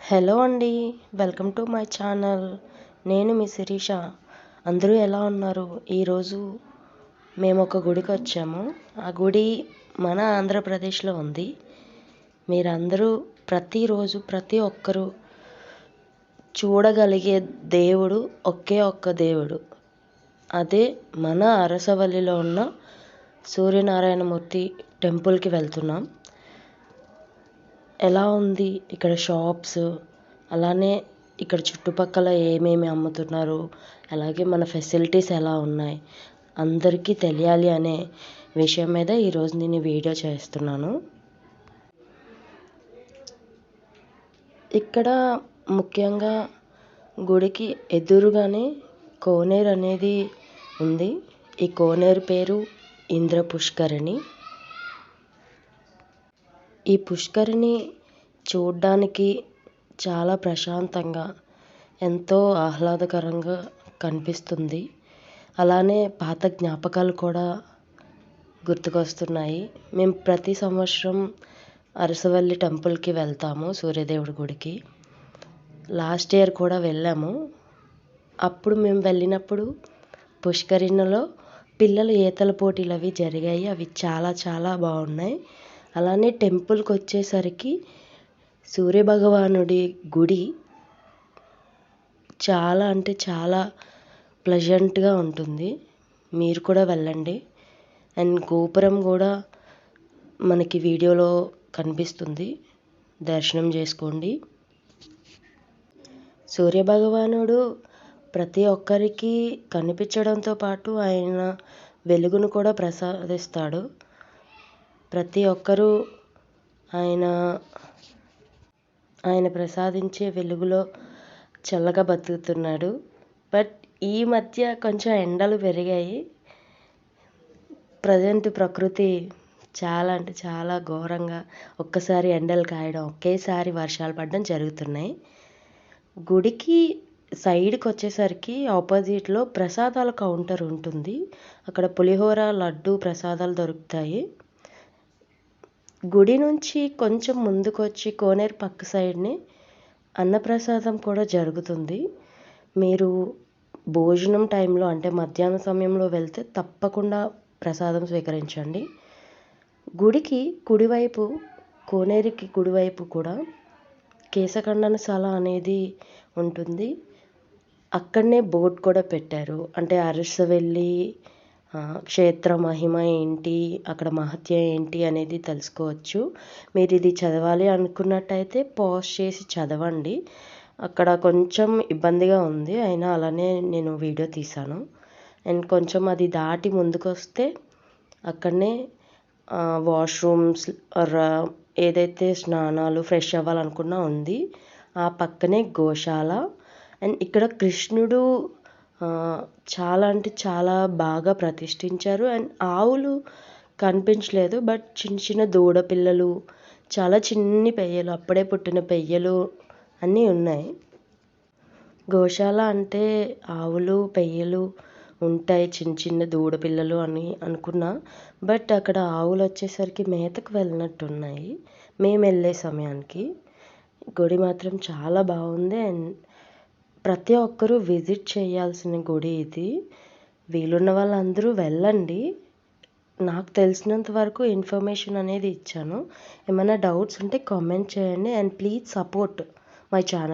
Hello అండి. Welcome to my channel. నేను మీ శిరీష. అందరూ ఎలా ఉన్నారు? ఈరోజు మేము ఒక గుడికి వచ్చాము. ఆ గుడి మన ఆంధ్రప్రదేశ్లో ఉంది. మీరందరూ ప్రతిరోజు ప్రతి ఒక్కరూ చూడగలిగే దేవుడు ఒకే ఒక్క దేవుడు. అదే మన అరసవల్లిలో ఉన్న సూర్యనారాయణమూర్తి టెంపుల్కి వెళ్తున్నాం. ఎలా ఉంది ఇక్కడ షాప్స్, అలానే ఇక్కడ చుట్టుపక్కల ఏమేమి అమ్ముతున్నారు, అలాగే మన ఫెసిలిటీస్ ఎలా ఉన్నాయి అందరికీ తెలియాలి అనే విషయం మీద ఈరోజు నేను వీడియో చేస్తున్నాను. ఇక్కడ ముఖ్యంగా గుడికి ఎదురుగానే కోనేరు అనేది ఉంది. ఈ కోనేరు పేరు ఇంద్ర పుష్కరిణి. ఈ పుష్కరిణి చూడ్డానికి చాలా ప్రశాంతంగా, ఎంతో ఆహ్లాదకరంగా కనిపిస్తుంది. అలానే పాత జ్ఞాపకాలు కూడా గుర్తుకొస్తున్నాయి. మేము ప్రతి సంవత్సరం అరసవల్లి టెంపుల్కి వెళ్తాము, సూర్యదేవుడి గుడికి. లాస్ట్ ఇయర్ కూడా వెళ్ళాము. అప్పుడు మేము వెళ్ళినప్పుడు పుష్కరిణిలో పిల్లల ఈతల పోటీలు అవి జరిగాయి. అవి చాలా చాలా బాగున్నాయి. అలానే టెంపుల్కి వచ్చేసరికి సూర్యభగవానుడి గుడి చాలా అంటే చాలా ప్లెజెంట్గా ఉంటుంది. మీరు కూడా వెళ్ళండి. అండ్ గోపురం కూడా మనకి వీడియోలో కనిపిస్తుంది, దర్శనం చేసుకోండి. సూర్యభగవానుడు ప్రతి ఒక్కరికి కనిపించడంతో పాటు ఆయన వెలుగును కూడా ప్రసాదిస్తాడు. ప్రతి ఒక్కరూ ఆయన ప్రసాదించే వెలుగులో చల్లగా బతుకుతున్నాడు. బట్ ఈ మధ్య కొంచెం ఎండలు పెరిగాయి. ప్రజెంట్ ప్రకృతి చాలా అంటే చాలా ఘోరంగా ఒక్కసారి ఎండలు కాయడం, ఒకేసారి వర్షాలు పడడం జరుగుతున్నాయి. గుడికి సైడ్కి వచ్చేసరికి ఆపోజిట్లో ప్రసాదాల కౌంటర్ ఉంటుంది. అక్కడ పులిహోర, లడ్డు ప్రసాదాలు దొరుకుతాయి. గుడి నుంచి కొంచెం ముందుకు వచ్చి కోనేరు పక్క సైడ్ని అన్నప్రసాదం కూడా జరుగుతుంది. మీరు భోజనం టైంలో అంటే మధ్యాహ్నం సమయంలో వెళ్తే తప్పకుండా ప్రసాదం స్వీకరించండి. గుడికి కుడివైపు, కోనేరుకి కుడివైపు కూడా కేశఖండనశాల అనేది ఉంటుంది. అక్కడనే బోర్డు కూడా పెట్టారు. అంటే అరసవల్లి క్షేత్ర మహిమ ఏంటి, అక్కడ మహత్యం ఏంటి అనేది తెలుసుకోవచ్చు. మీరు ఇది చదవాలి అనుకున్నట్టయితే పాజ్ చేసి చదవండి. అక్కడ కొంచెం ఇబ్బందిగా ఉంది, అయినా అలానే నేను వీడియో తీశాను. అండ్ కొంచెం అది దాటి ముందుకు వస్తే అక్కడనే వాష్రూమ్స్, ఏదైతే స్నానాలు ఫ్రెష్ అవ్వాలనుకున్నా ఉంది. ఆ పక్కనే గోశాల. అండ్ ఇక్కడ కృష్ణుడు చాలా అంటే చాలా బాగా ప్రతిష్ఠించారు. అండ్ ఆవులు కనిపించలేదు, బట్ చిన్న చిన్న దూడ పిల్లలు, చాలా చిన్ని పెయ్యలు, అప్పుడే పుట్టిన పెయ్యలు అన్నీ ఉన్నాయి. గోశాల అంటే ఆవులు పెయ్యలు ఉంటాయి, చిన్న చిన్న దూడ పిల్లలు అని అనుకున్నా. బట్ అక్కడ ఆవులు వచ్చేసరికి మేతకు వెళ్ళినట్టున్నాయి మేము వెళ్ళే సమయానికి. గుడి మాత్రం చాలా బాగుంది. అండ్ ప్రతి ఒక్కరూ విజిట్ చేయాల్సిన గుడి ఇది. వీలున్న వాళ్ళందరూ వెళ్ళండి. నాకు తెలిసినంత వరకు ఇన్ఫర్మేషన్ అనేది ఇచ్చాను. ఏమైనా డౌట్స్ ఉంటే కామెంట్ చేయండి. And please support my channel.